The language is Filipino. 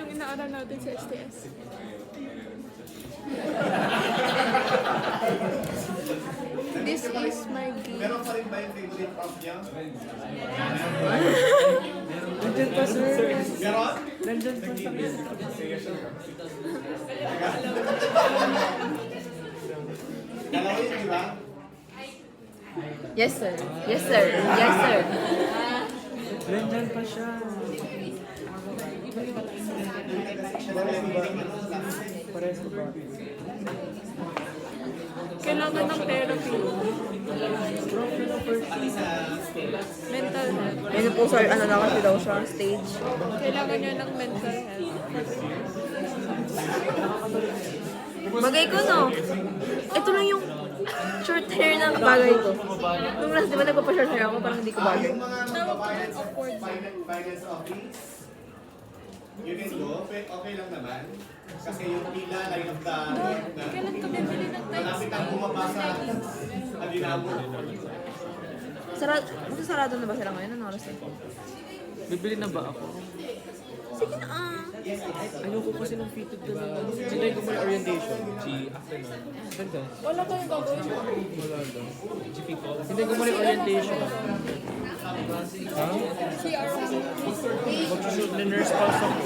yung inaaral natin sa STS? This is my game. Meron pa rin ba yung favorite prof niya? Nandyan pa, sir. Meron? Nandyan pa sa Dalawa yun, di ba? Yes, sir. Yes, sir. Yes, sir. Nandyan pa siya. Pares ko ba? Kailangan ng therapy. Mental health. Yan po, sir. Ano na kasi daw siya, stage. Kailangan niya ng mental health. Bagay ko, no? Ito lang yung short hair na bagay ko. Nung last, di ba nagpa-short hair ako, parang hindi ko bagay. Yung mga finance office, you can go, okay lang naman. Kasi yung pila, line of the Kailan ka bibili ng tights? malapit ang bumabasa ang dinamo. Sarado na ba sila ngayon? Ano oras na? Bibili na ba ako? Sige na, Ayoko kasi ng fitted ko na. Sinay ko muna orientation. Si afternoon. Ganda. Wala tayong gagawin. Wala daw. Hindi ko muna orientation. Ha? CR1. Magsusunod na nurse pass ako.